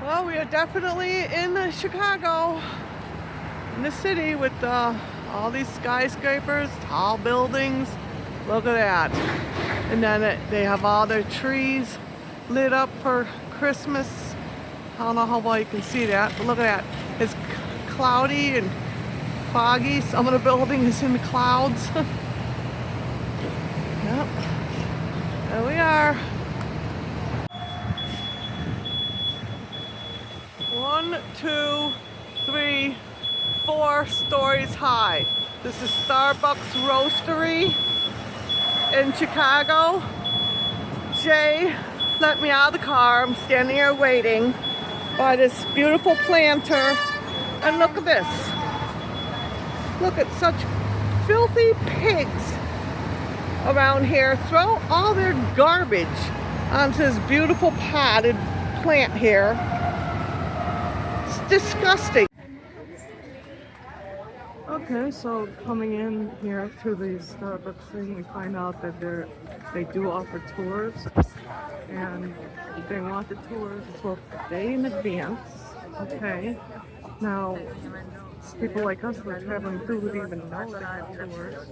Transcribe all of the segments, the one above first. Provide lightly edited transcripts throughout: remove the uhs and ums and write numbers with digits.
Well, we are definitely in Chicago, in the city with all these skyscrapers, tall buildings. Look at that. And then they have all their trees lit up for Christmas. I don't know how well you can see that, but look at that. It's cloudy and foggy. Some of the building is in the clouds. Yep. There we are. 1, 2, 3, 4 stories high. This is Starbucks Roastery in Chicago. Jay let me out of the car. I'm standing here waiting by this beautiful planter. And look at this. Look at such filthy pigs around here. Throw all their garbage onto this beautiful potted plant here. It's disgusting. Okay, so coming in here to the Starbucks thing, we find out that they do offer tours, and they want the tours booked a day in advance. Okay, now people like us who are traveling through would even know they have tours.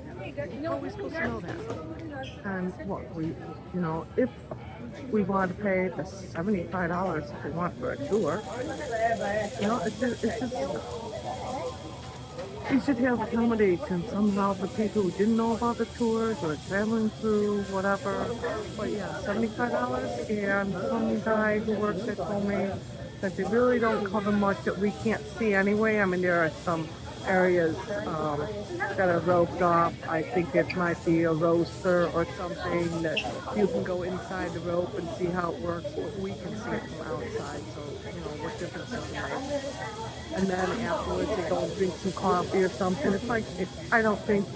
How are we supposed to know that? And what if we want to pay the $75 if we want for a tour, it's just we should have accommodation somehow for people who didn't know about the tours or traveling through whatever. But yeah, $75. And some guy who works there told me that they really don't cover much that we can't see anyway. I mean, there are some areas that are roped off. I think it might be a roaster or something that you can go inside the rope and see how it works, but we can see it from outside, so what difference does it make? And then afterwards they go and drink some coffee or something. It's like, I don't think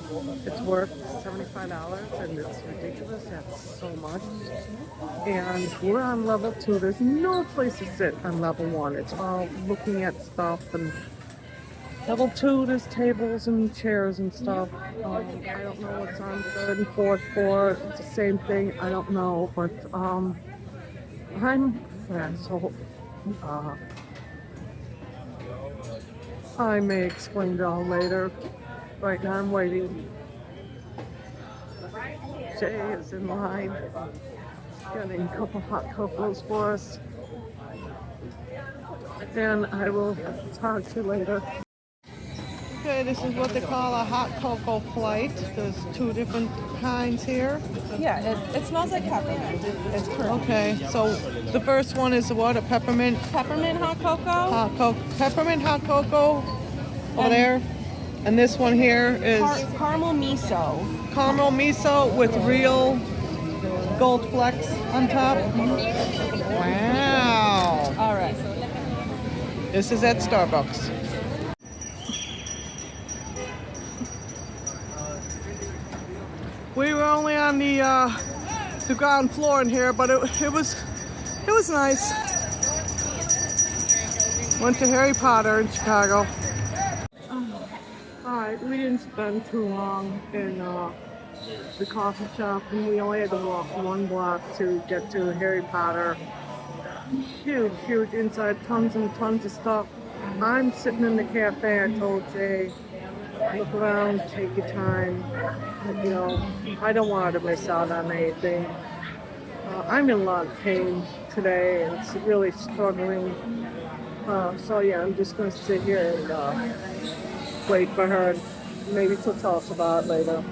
it's worth $75, and it's ridiculous. That's so much. And we're on level 2. There's no place to sit on level 1. It's all looking at stuff. And level 2, there's tables and chairs and stuff. I don't know what's on the 3rd and 4th floor. It's the same thing. I don't know, but I may explain it all later. Right now I'm waiting. Jay is in line, getting a couple hot cocos for us. And I will talk to you later. Okay, this is what they call a hot cocoa flight. There's 2 different kinds here. Yeah, it smells like peppermint. It's current. Okay, so the first one is what? A peppermint? Peppermint hot cocoa. Peppermint hot cocoa over there. And this one here is caramel miso. Caramel miso with real gold flecks on top. Wow. All right. This is at Starbucks. We were only on the ground floor in here, but it was nice. Went to Harry Potter in Chicago. Alright, we didn't spend too long in the coffee shop, and we only had to walk 1 block to get to Harry Potter. Huge inside, tons and tons of stuff. I'm sitting in the cafe. I told Jay, look around, take your time. I don't want to miss out on anything. I'm in a lot of pain today, and it's really struggling. So yeah, I'm just going to sit here and wait for her. Maybe she'll tell us about it later.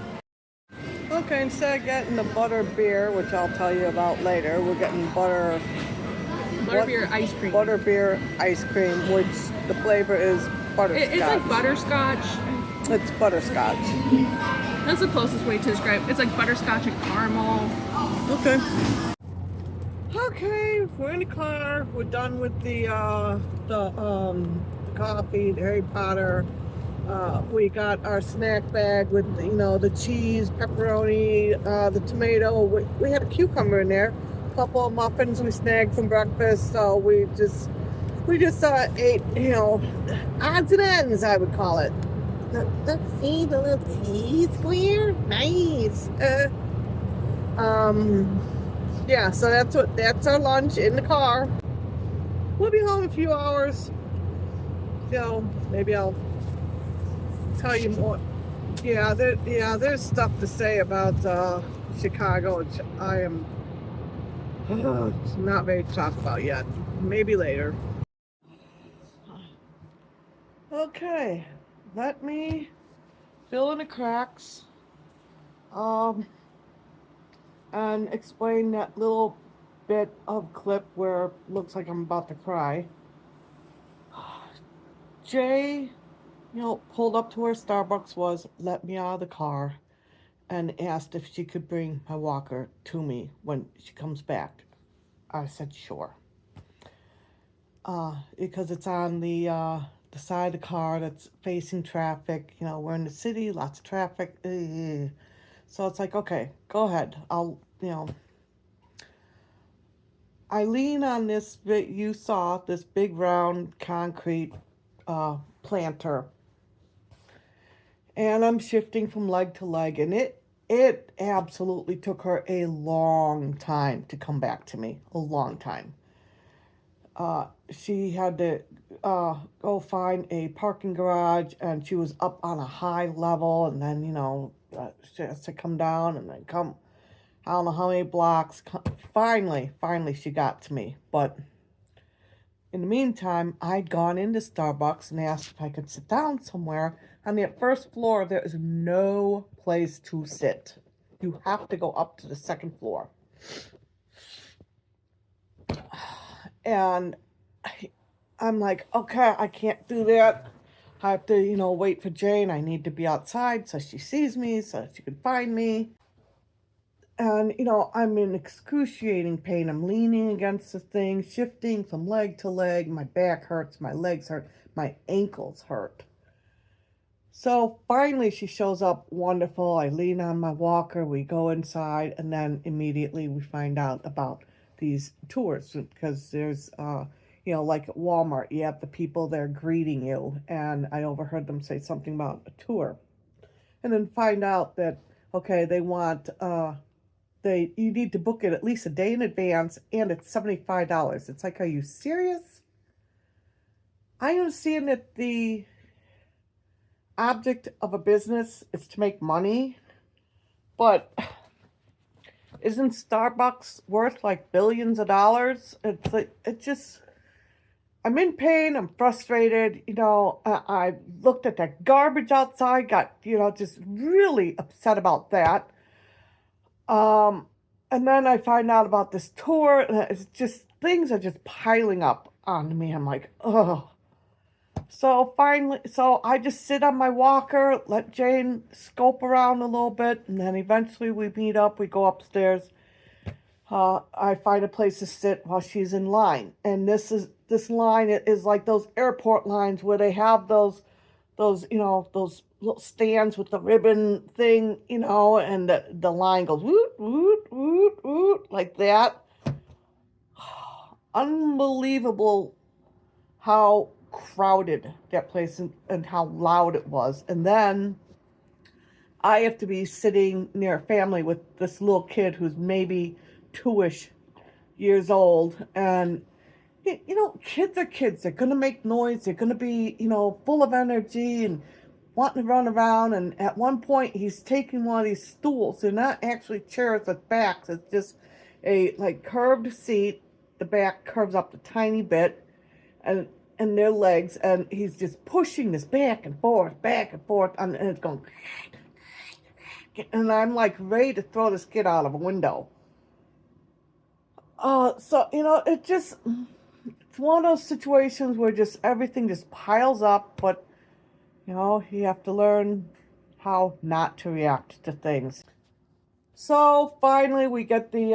Okay, instead of getting the butter beer, which I'll tell you about later, we're getting Butterbeer ice cream. Butterbeer ice cream, which the flavor is butterscotch. It's like butterscotch. It's butterscotch. That's the closest way to describe it. It's like butterscotch and caramel. Okay, we're in the car. We're done with the coffee, the Harry Potter. We got our snack bag with the cheese, pepperoni, the tomato. We had a cucumber in there. A couple of muffins we snagged from breakfast. So we just ate odds and ends, I would call it. Let's see the little cheese square. Nice. Yeah, so that's our lunch in the car. we'll be home in a few hours. So maybe I'll tell you more. Yeah, there's stuff to say about Chicago. I am not ready to talk about yet. Maybe later. Okay, let me fill in the cracks. And explain that little bit of clip where it looks like I'm about to cry. Jay, pulled up to where Starbucks was, let me out of the car, and asked if she could bring my walker to me when she comes back. I said sure. Because it's on the side of the car that's facing traffic. We're in the city, lots of traffic. So it's like, okay, go ahead. I lean on this bit, you saw this big round concrete planter, and I'm shifting from leg to leg, and it absolutely took her a long time to come back to me, a long time. She had to go find a parking garage, and she was up on a high level, and then she has to come down and then come I don't know how many blocks. Finally, she got to me. But in the meantime, I'd gone into Starbucks and asked if I could sit down somewhere. On the first floor, there is no place to sit. You have to go up to the second floor. And I'm like, okay, I can't do that. I have to, wait for Jane. I need to be outside so she sees me, so she can find me. And, I'm in excruciating pain. I'm leaning against the thing, shifting from leg to leg. My back hurts, my legs hurt, my ankles hurt. So finally she shows up, wonderful. I lean on my walker, we go inside, and then immediately we find out about these tours, because there's, like at Walmart, you have the people there greeting you, and I overheard them say something about a tour. And then find out that, okay, they want, you need to book it at least a day in advance, and it's $75. It's like, are you serious? I understand that the object of a business is to make money, but isn't Starbucks worth like billions of dollars? It's like, I'm in pain, I'm frustrated, I looked at that garbage outside, got, just really upset about that. And then I find out about this tour, and it's just, things are just piling up on me. I'm like, ugh. So I just sit on my walker, let Jane scope around a little bit, and then eventually we meet up, we go upstairs. I find a place to sit while she's in line. And this line is like those airport lines where they have those those little stands with the ribbon thing, and the line goes woot, woot, woot, woot, like that. Unbelievable how crowded that place and how loud it was. And then I have to be sitting near a family with this little kid who's maybe 2-ish years old, and kids are kids. They're going to make noise. They're going to be, full of energy and wanting to run around. And at one point, he's taking one of these stools. They're not actually chairs with backs. It's just a, curved seat. The back curves up a tiny bit, and their legs. And he's just pushing this back and forth, and it's going. And I'm, ready to throw this kid out of a window. So, it's one of those situations where just everything just piles up, but, you have to learn how not to react to things. So finally we get the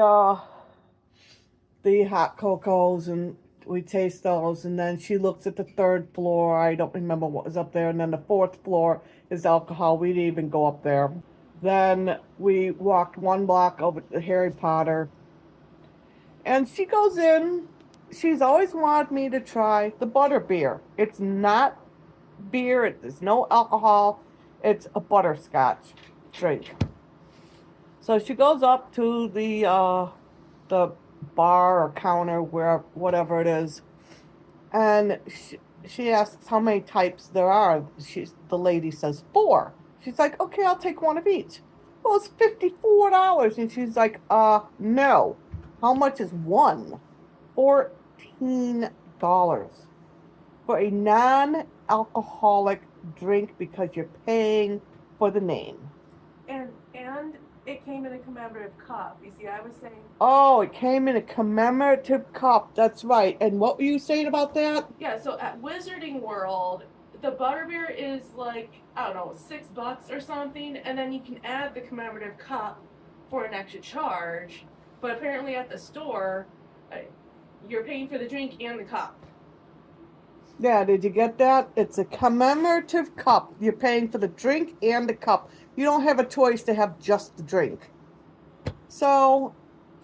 hot cocos, and we taste those, and then she looks at the third floor. I don't remember what was up there. And then the fourth floor is alcohol. We didn't even go up there. Then we walked 1 block over to Harry Potter, and she goes in. She's always wanted me to try the butter beer. It's not beer. There's no alcohol. It's a butterscotch drink. So she goes up to the bar or counter, whatever it is, And she asks how many types there are. The lady says 4. She's like, okay, I'll take one of each. Well, it's $54. And she's like, no. How much is one? $14 for a non-alcoholic drink because you're paying for the name. And it came in a commemorative cup. You see, I was saying. Oh, it came in a commemorative cup. That's right. And what were you saying about that? Yeah, so at Wizarding World, the butterbeer is like, I don't know, $6 or something, and then you can add the commemorative cup for an extra charge. But apparently at the store, you're paying for the drink and the cup. Yeah, did you get that? It's a commemorative cup. You're paying for the drink and the cup. You don't have a choice to have just the drink. So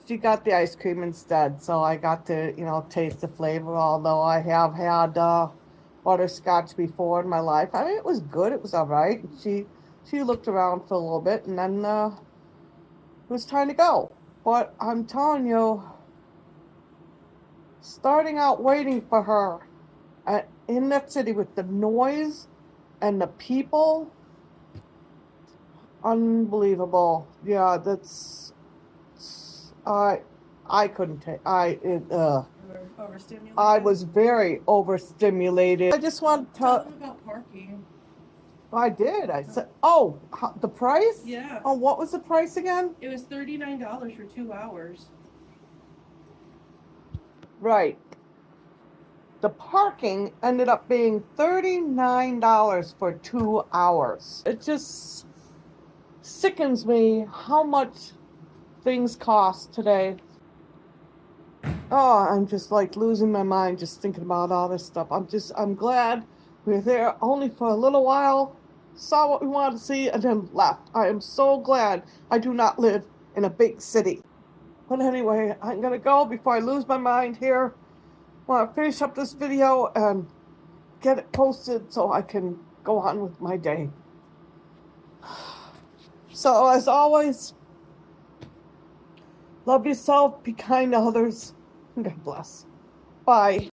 she got the ice cream instead. So I got to, taste the flavor, although I have had butterscotch before in my life. I mean, it was good. It was all right. She looked around for a little bit, and then it was time to go. But I'm telling you, starting out waiting for her in that city with the noise and the people, unbelievable. Yeah, I couldn't take. Overstimulated. I was very overstimulated. I just want to tell them about parking. I did. I said, oh, the price? Yeah. Oh, what was the price again? It was $39 for 2 hours. Right. The parking ended up being $39 for 2 hours. It just sickens me how much things cost today. Oh, I'm just like losing my mind just thinking about all this stuff. I'm glad we were there only for a little while, saw what we wanted to see, and then left. I am so glad I do not live in a big city. But anyway, I'm going to go before I lose my mind here. I want to finish up this video and get it posted so I can go on with my day. So as always, love yourself, be kind to others, and God bless. Bye.